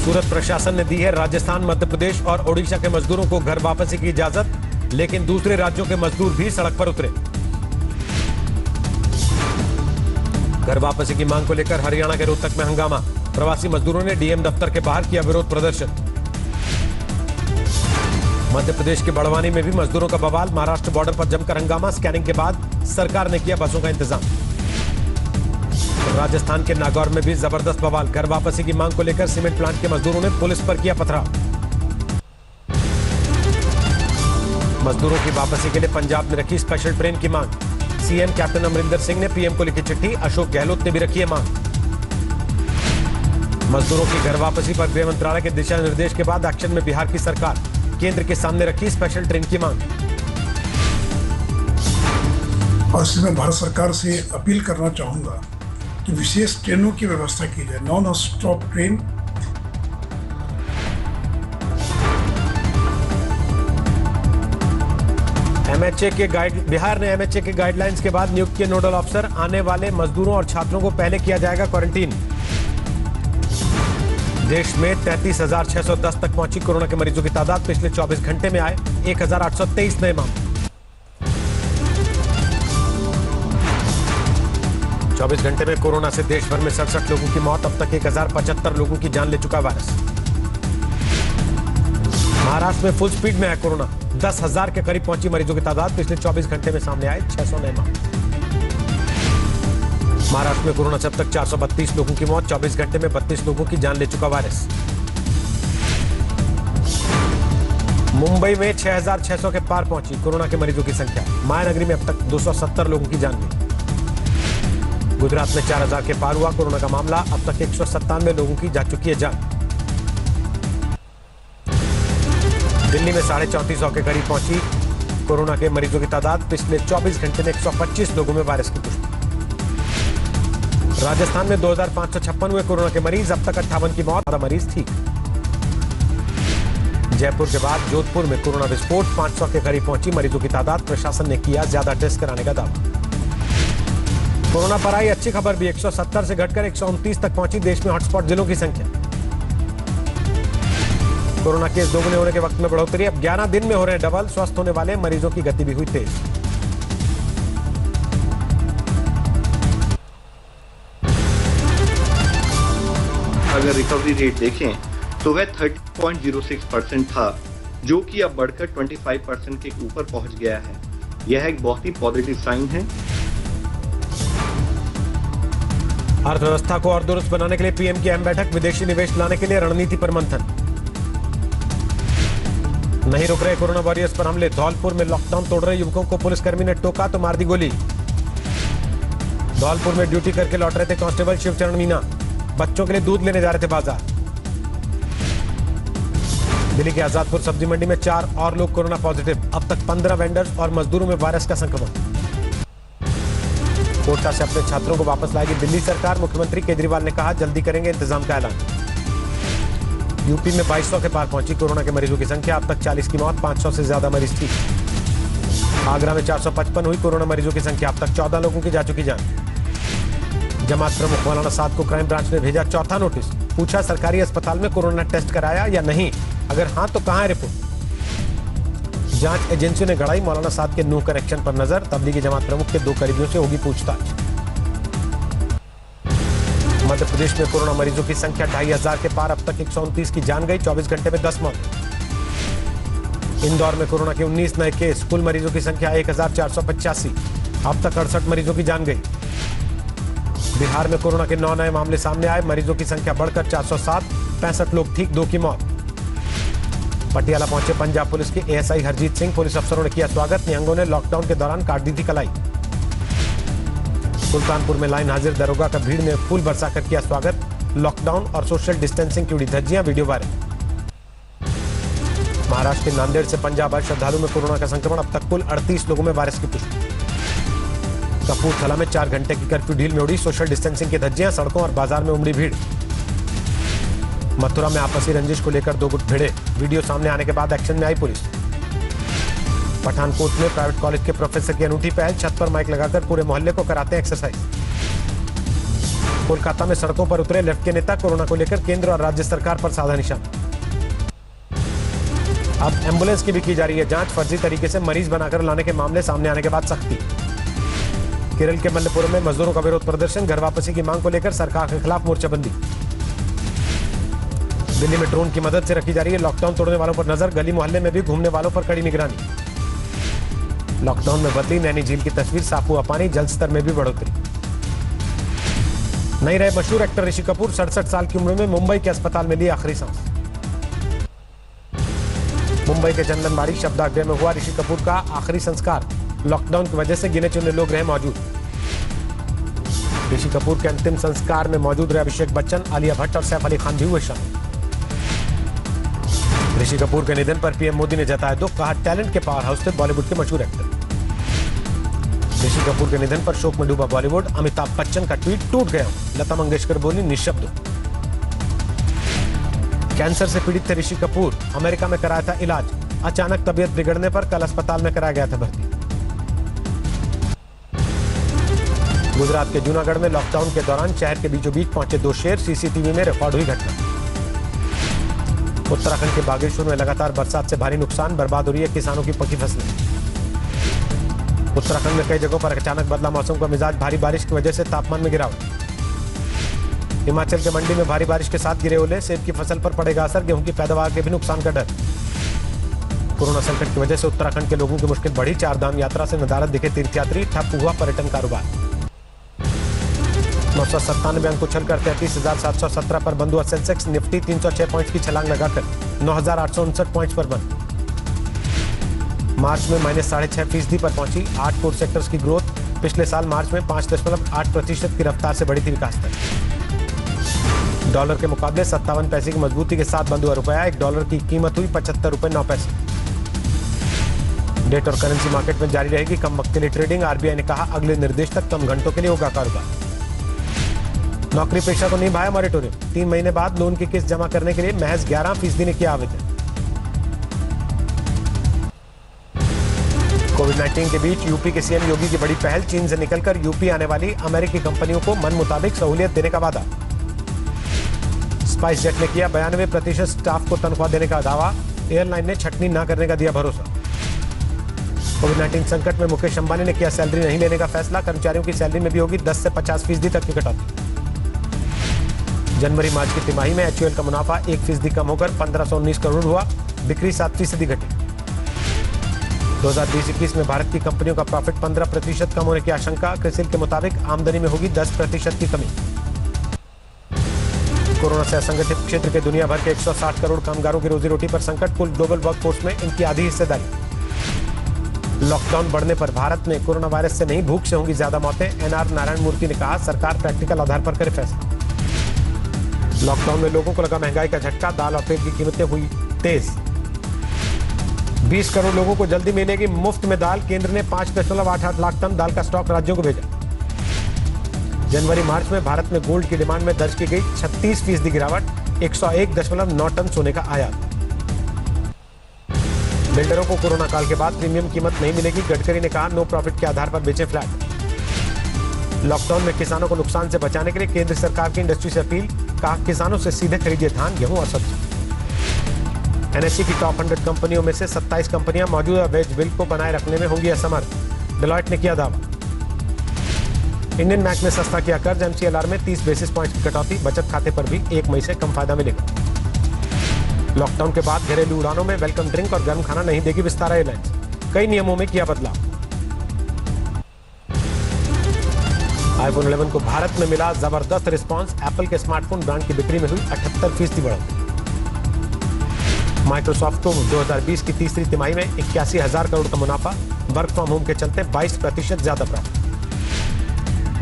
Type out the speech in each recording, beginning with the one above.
सूरत प्रशासन ने दी है राजस्थान, मध्य प्रदेश और ओडिशा के मजदूरों को घर वापसी की इजाजत, लेकिन दूसरे राज्यों के मजदूर भी सड़क पर उतरे। घर वापसी की मांग को लेकर हरियाणा के रोहतक में हंगामा, प्रवासी मजदूरों ने डीएम दफ्तर के बाहर किया विरोध प्रदर्शन। मध्य प्रदेश के बड़वानी में भी मजदूरों का बवाल, महाराष्ट्र बॉर्डर पर जमकर हंगामा, स्कैनिंग के बाद सरकार ने किया बसों का इंतजाम। राजस्थान के नागौर में भी जबरदस्त बवाल, घर वापसी की मांग को लेकर सीमेंट प्लांट के मजदूरों ने पुलिस पर किया पथराव। मजदूरों की वापसी के लिए पंजाब ने रखी स्पेशल ट्रेन की मांग, सीएम कैप्टन अमरिंदर सिंह ने पीएम को लिखी चिट्ठी, अशोक गहलोत ने भी रखी है मांग। मजदूरों की घर वापसी पर गृह मंत्रालय के दिशा निर्देश के बाद एक्शन में बिहार की सरकार, केंद्र के सामने रखी स्पेशल ट्रेन की मांग। और इसलिए मैं भारत सरकार से अपील करना चाहूंगा कि विशेष ट्रेनों की व्यवस्था की जाए, नॉन स्टॉप ट्रेन। बिहार ने एमएचए के गाइडलाइंस के बाद नियुक्त किए नोडल अफसर, आने वाले मजदूरों और छात्रों को पहले किया जाएगा क्वारंटीन। देश में 33,610 तक पहुंची कोरोना के मरीजों की तादाद, पिछले 24 घंटे में आए 1,823 नए मामले। 24 घंटे में कोरोना से देश भर में 67 लोगों की मौत, अब तक 1,075 लोगों की जान ले चुका वायरस। महाराष्ट्र में फुल स्पीड में है कोरोना, 10,000 के करीब पहुंची मरीजों की तादाद, पिछले 24 घंटे में सामने आए 600 नए मामले। महाराष्ट्र में कोरोना से अब तक 432 लोगों की मौत, 24 घंटे में 32 लोगों की जान ले चुका वायरस। मुंबई में 6,600 के पार पहुंची कोरोना के मरीजों की संख्या, मायानगरी में अब तक 270 लोगों की जान गई। गुजरात में 4,000 के पार हुआ कोरोना का मामला, अब तक 197 लोगों की जा चुकी है जान। दिल्ली में 350 के करीब पहुंची कोरोना के मरीजों की तादाद, पिछले 24 घंटे में 125 लोगों में वायरस की पुष्टि। राजस्थान में 2,556 हुए कोरोना के मरीज, अब तक 58 की मौत, 12 मरीज ठीक। जयपुर के बाद जोधपुर में कोरोना विस्फोट, 500 के करीब पहुंची मरीजों की तादाद, प्रशासन ने किया ज्यादा टेस्ट कराने का दावा। कोरोना पर आई अच्छी खबर भी, 170 से घटकर 129 तक पहुंची देश में हॉटस्पॉट जिलों की संख्या। कोरोना केस दोगुने होने के वक्त में बढ़ोतरी, अब 11 दिन में हो रहे हैं डबल, स्वस्थ होने वाले मरीजों की गति भी हुई तेज। अगर रिकवरी रेट देखें तो वह 30.06% था, जो कि अब बढ़कर 25% के ऊपर पहुंच गया है। यह एक बहुत ही पॉजिटिव साइन है। अर्थव्यवस्था को और दुरुस्त बनाने के लिए पीएम की अहम बैठक, विदेशी निवेश लाने के लिए रणनीति पर मंथन। नहीं रुक रहे कोरोना वॉरियर्स पर हमले, धौलपुर में लॉकडाउन तोड़ रहे युवकों को पुलिसकर्मी ने टोका तो मार दी गोली। धौलपुर में ड्यूटी करके लौट रहे थे कांस्टेबल शिवचरण मीना, बच्चों के लिए दूध लेने जा रहे थे बाजार। दिल्ली के आजादपुर सब्जी मंडी में 4 और लोग कोरोना पॉजिटिव, अब तक 15 वेंडर्स और मजदूरों में वायरस का संक्रमण। कोटा से अपने छात्रों को वापस लाएगी दिल्ली सरकार, मुख्यमंत्री केजरीवाल ने कहा जल्दी करेंगे इंतजाम का ऐलान। यूपी में 2200 के पार पहुंची कोरोना के मरीजों की संख्या, अब तक 40 की मौत, 500 से ज्यादा मरीज ठीक। आगरा में 455 हुई कोरोना मरीजों की संख्या, अब तक 14 लोगों की जा चुकी जान। जमात प्रमुख मौलाना साद को क्राइम ब्रांच ने भेजा चौथा नोटिस, पूछा सरकारी अस्पताल में कोरोना टेस्ट कराया या नहीं, अगर हां तो कहां है रिपोर्ट। जांच एजेंसी ने गढ़ाई मौलाना साद के नो कनेक्शन पर नजर, तबलीगी जमात प्रमुख के 2 करीबियों से होगी पूछताछ। मध्य प्रदेश में कोरोना मरीजों की संख्या 2,500 के पार, अब तक 129 की जान गई, 24 घंटे में 10 मौत। इंदौर में कोरोना के 19 नए केस, कुल मरीजों की संख्या 1,485, अब तक 68 मरीजों की जान गई। बिहार में कोरोना के 9 नए मामले सामने आए, मरीजों की संख्या बढ़कर 407, 65 लोग ठीक, 2 की मौत। पटियाला पहुंचे पंजाब पुलिस के एएसआई हरजीत सिंह, पुलिस अफसरों ने किया स्वागत, निहंगों ने लॉकडाउन के दौरान काट दी थी कलाई। सुल्तानपुर में लाइन हाजिर दरोगा का भीड़ ने फूल बरसाकर किया स्वागत, लॉकडाउन और सोशल डिस्टेंसिंग की उड़ी धज्जियां, वीडियो वायरल। महाराष्ट्र के नांदेड़ से पंजाब आए श्रद्धालु में कोरोना का संक्रमण, अब तक कुल 38 लोगों में वायरस की पुष्टि। कपूरथला में 4 घंटे की कर्फ्यू ढील में उड़ी सोशल डिस्टेंसिंग की धज्जियां, सड़कों और बाजार में उमड़ी भीड़। मथुरा में आपसी रंजिश को लेकर 2 गुट भिड़े, वीडियो सामने आने के बाद एक्शन में आई पुलिस। पठानकोट में प्राइवेट कॉलेज के प्रोफेसर की अनूठी पहल, छत पर माइक लगाकर पूरे मोहल्ले को कराते हैं एक्सरसाइज। कोलकाता में सड़कों पर उतरे लेफ्ट के नेता, कोरोना को लेकर केंद्र और राज्य सरकार पर साधा निशाना। अब एम्बुलेंस की भी की जा रही है जांच, फर्जी तरीके से मरीज बनाकर लाने के मामले सामने आने के बाद सख्ती। केरल के मल्लपुरम में मजदूरों का विरोध प्रदर्शन, घर वापसी की मांग को लेकर सरकार के खिलाफ मोर्चाबंदी। दिल्ली में ड्रोन की मदद से रखी जा रही है लॉकडाउन तोड़ने वालों पर नजर, गली मोहल्ले में भी घूमने वालों पर कड़ी निगरानी। लॉकडाउन में बदली नैनी झील की तस्वीर, साफ हुआ पानी, जल स्तर में भी बढ़ोतरी। नहीं रहे मशहूर एक्टर ऋषि कपूर, 67 साल की उम्र में मुंबई के अस्पताल में ली आखिरी सांस। मुंबई के चंदनबाड़ी शब्दागृह में हुआ ऋषि कपूर का आखिरी संस्कार, लॉकडाउन की वजह से गिने चुने लोग रहे मौजूद। ऋषि कपूर के अंतिम संस्कार में मौजूद रहे अभिषेक बच्चन, आलिया भट्ट और सैफ अली खान भी हुए शामिल। ऋषि कपूर के निधन पर पीएम मोदी ने जताया दुख, कहा टैलेंट के पावर हाउस थे बॉलीवुड के मशहूर एक्टर। ऋषि कपूर के निधन पर शोक में डूबा बॉलीवुड, अमिताभ बच्चन का ट्वीट, टूट गया, लता मंगेशकर बोली निःशब्द। कैंसर से पीड़ित थे ऋषि कपूर, अमेरिका में कराया था इलाज, अचानक तबीयत बिगड़ने पर कल अस्पताल में कराया गया था भर्ती। गुजरात के जूनागढ़ में लॉकडाउन के दौरान शहर के बीचों बीच पहुंचे 2 शेर, सीसीटीवी में रिकॉर्ड हुई घटना। उत्तराखंड के बागेश्वर में लगातार बरसात से भारी नुकसान, बर्बाद हो रही है किसानों की पकी फसलें। उत्तराखंड में कई जगहों पर अचानक बदला मौसम का मिजाज, भारी बारिश की वजह से तापमान में गिरावट। हिमाचल के मंडी में भारी बारिश के साथ गिरे ओले, सेब की फसल पर पड़ेगा असर, गेहूं की पैदावार के भी नुकसान का डर। कोरोना संकट की वजह से उत्तराखंड के लोगों की मुश्किल बढ़ी, 4 धाम यात्रा से नदारद दिखे तीर्थयात्री, ठप हुआ पर्यटन कारोबार। 997 अंक उछलकर 33,717 पर बंद हुआ सेंसेक्स, निफ्टी 306 पॉइंट्स की छलांग लगाकर 9,859 पॉइंट्स पर बंद। मार्च में -6.5% पर पहुंची 8 कोर सेक्टर्स की ग्रोथ, पिछले साल मार्च में 5.8% की रफ्तार से बढ़ी थी विकास दर। डॉलर के मुकाबले 57 पैसे की मजबूती के साथ बंद हुआ रुपया, $1 की कीमत हुई 75 रुपए 9 पैसे। डेट और करेंसी मार्केट में जारी रहेगी कम वक्त के लिए ट्रेडिंग, आरबीआई ने कहा अगले निर्देश तक कम घंटों के लिए होगा कारोबार। नौकरी पेशा को नहीं भाया मॉरेटोरियम, 3 महीने बाद लोन की किस्त जमा करने के लिए महज 11% ने किया आवेदन। कोविड-19 के बीच यूपी के सीएम योगी की बड़ी पहल, चीन से निकलकर यूपी आने वाली अमेरिकी कंपनियों को मन मुताबिक सहूलियत देने का वादा। स्पाइस जेट ने किया 92% स्टाफ को तनख्वाह देने का दावा, एयरलाइन ने छटनी न करने का दिया भरोसा। कोविड-19 संकट में मुकेश अंबानी ने किया सैलरी नहीं लेने का फैसला, कर्मचारियों की सैलरी में भी होगी 10 से 50% तक की कटौती। जनवरी मार्च की तिमाही में एचयूएल का मुनाफा 1% कम होकर 1519 करोड़ हुआ, बिक्री 7% घटी। 2020-21 में भारत की कंपनियों का प्रॉफिट 15% कम होने की आशंका, क्रिसिल के मुताबिक आमदनी में होगी 10% की कमी। कोरोना से असंगठित क्षेत्र के दुनिया भर के 160 करोड़ कामगारों की रोजी रोटी पर संकट, कुल ग्लोबल वर्कफोर्स में इनकी आधी हिस्सेदारी। लॉकडाउन बढ़ने पर भारत में कोरोना वायरस से नहीं भूख से होंगी ज्यादा मौतें, एनआर नारायण मूर्ति ने कहा सरकार प्रैक्टिकल आधार पर करे फैसला। लॉकडाउन में लोगों को लगा महंगाई का झटका, दाल और तेल की कीमतें हुई तेज। 20 करोड़ लोगों को जल्दी मिलेगी मुफ्त में दाल, केंद्र ने 5.88 लाख टन दाल का स्टॉक राज्यों को भेजा। जनवरी मार्च में भारत में गोल्ड की डिमांड में दर्ज की गई 36% गिरावट, 101.9 टन सोने का आयात। बिल्डरों को कोरोना काल के बाद प्रीमियम कीमत नहीं मिलेगी, गडकरी ने कहा नो प्रॉफिट के आधार पर बेचे फ्लैट। लॉकडाउन में किसानों को नुकसान से बचाने के लिए केंद्र सरकार की इंडस्ट्री से अपील, कहा किसानों से सीधे खरीदिए धान, गेहूं और सब्जी। एनएससी की टॉप 100 कंपनियों में से 27 कंपनियां मौजूदा वेज बिल को बनाए रखने में होंगी असमर्थ, डेलॉयट ने किया दावा। इंडियन बैंक ने सस्ता किया कर्ज, एमसीएलआर में 30 बेसिस पॉइंट की कटौती, बचत खाते पर भी 1 मई से कम फायदा मिलेगा। लॉकडाउन के बाद घरेलू उड़ानों में वेलकम ड्रिंक और गर्म खाना नहीं देगी विस्तारा एयरलाइंस, कई नियमों में किया बदलाव। आईफोन 11 को भारत में मिला जबरदस्त रिस्पांस, एप्पल के स्मार्टफोन ब्रांड की बिक्री में हुई 78% बढ़ोतरी। माइक्रोसॉफ्ट को 2020 की तीसरी तिमाही में 81,000 करोड़ का मुनाफा, वर्क फ्रॉम होम के चलते 22% ज्यादा प्रॉफिट।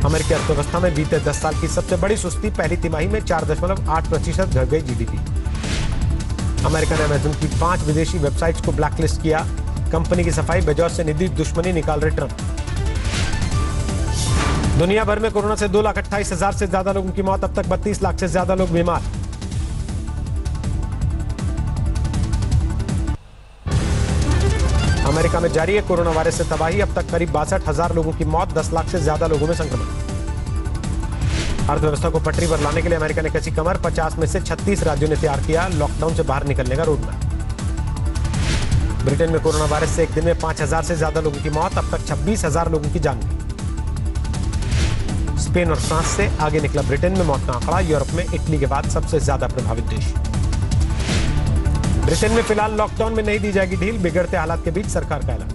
अमेरिकी अर्थव्यवस्था में बीते 10 साल की सबसे बड़ी सुस्ती, पहली तिमाही में 4.8% घट गई जीडीपी। अमेरिका ने अमेजन की 5 विदेशी वेबसाइट्स को ब्लैकलिस्ट किया, कंपनी की सफाई, बेजोस से निजी दुश्मनी निकाल रहे ट्रंप। दुनिया भर में कोरोना से 2,28,000 से ज्यादा लोगों की मौत, अब तक 32 लाख से ज्यादा लोग बीमार। अमेरिका में जारी है कोरोना वायरस से तबाही, अब तक करीब 62,000 लोगों की मौत, 10 लाख से ज्यादा लोगों में संक्रमण। अर्थव्यवस्था को पटरी पर लाने के लिए अमेरिका ने कसी कमर। 50 में से 36 राज्यों ने तैयार किया लॉकडाउन से बाहर निकलने का रोड मैप। ब्रिटेन में कोरोना वायरस से एक दिन में 5000 से ज्यादा लोगों की मौत। अब तक 26,000 लोगों की जान गई। स्पेन और फ्रांस से आगे निकला ब्रिटेन में मौत का आंकड़ा। यूरोप में इटली के बाद सबसे ज्यादा प्रभावित देश। ब्रिटेन में फिलहाल लॉकडाउन में नहीं दी जाएगी ढील। बिगड़ते हालात के बीच सरकार का ऐलान।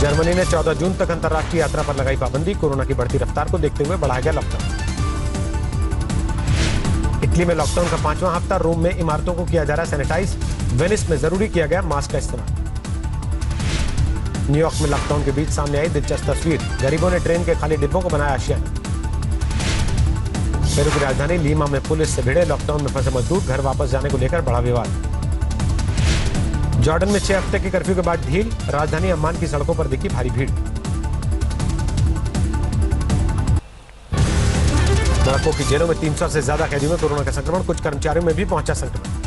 जर्मनी ने 14 जून तक अंतर्राष्ट्रीय यात्रा पर लगाई पाबंदी। कोरोना की बढ़ती रफ्तार को देखते हुए बढ़ाया गया लॉकडाउन। इटली में लॉकडाउन का 5वां हफ्ता। रोम में इमारतों को किया जा रहा सैनिटाइज। वेनिस में जरूरी किया गया मास्क का इस्तेमाल। न्यूयॉर्क में लॉकडाउन के बीच सामने आई दिलचस्प तस्वीर। गरीबों ने ट्रेन के खाली डिब्बों को बनाया आशियाना। पेरू की राजधानी लीमा में पुलिस से भिड़े लॉकडाउन में फंसे मजदूर। घर वापस जाने को लेकर बड़ा विवाद। जॉर्डन में 6 हफ्ते के कर्फ्यू के बाद ढील। राजधानी अम्मान की सड़कों पर दिखी भारी भीड़। मोरक्को की जेलों में 300 से ज्यादा कैदियों में कोरोना का संक्रमण। कुछ कर्मचारियों में भी पहुंचा संक्रमण।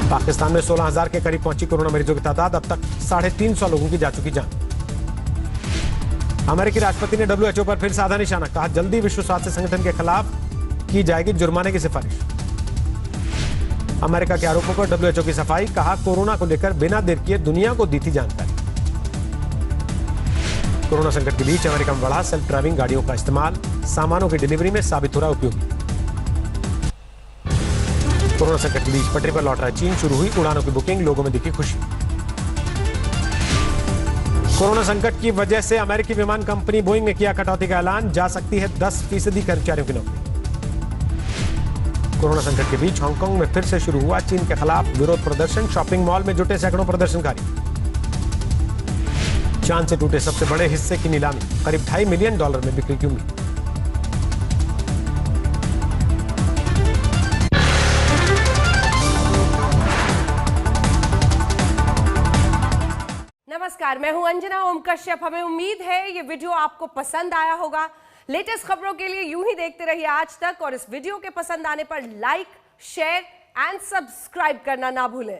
पाकिस्तान में 16,000 के करीब पहुंची कोरोना मरीजों की तादाद। अब तक 350 लोगों की जा चुकी जान। अमेरिकी राष्ट्रपति ने WHO पर फिर साधा निशाना। कहा जल्दी विश्व स्वास्थ्य संगठन के खिलाफ की जाएगी जुर्माने की सिफारिश। अमेरिका के आरोपों पर WHO की सफाई। कहा कोरोना को लेकर बिना देर किए दुनिया को दी थी जानकारी। कोरोना संकट के बीच अमेरिका में बढ़ा सेल्फ ड्राइविंग गाड़ियों का इस्तेमाल। सामानों की डिलीवरी में साबित हो रहा उपयोगी। कोरोना संकट के बीच पटरी पर लौट रहा चीन। शुरू हुई उड़ानों की बुकिंग। लोगों में दिखी खुशी। कोरोना संकट की वजह से अमेरिकी विमान कंपनी बोइंग ने किया कटौती का ऐलान। जा सकती है 10% कर्मचारियों की नौकरी। कोरोना संकट के बीच हांगकांग में फिर से शुरू हुआ चीन के खिलाफ विरोध प्रदर्शन। शॉपिंग मॉल में जुटे सैकड़ों प्रदर्शनकारी। चांद से टूटे सबसे बड़े हिस्से की नीलामी। करीब $2.5 मिलियन में बिक्री की उम्मीद। नमस्कार, मैं हूं अंजना ओम कश्यप। हमें उम्मीद है ये वीडियो आपको पसंद आया होगा। लेटेस्ट खबरों के लिए यूं ही देखते रहिए आज तक और इस वीडियो के पसंद आने पर लाइक, शेयर एंड सब्सक्राइब करना ना भूलें।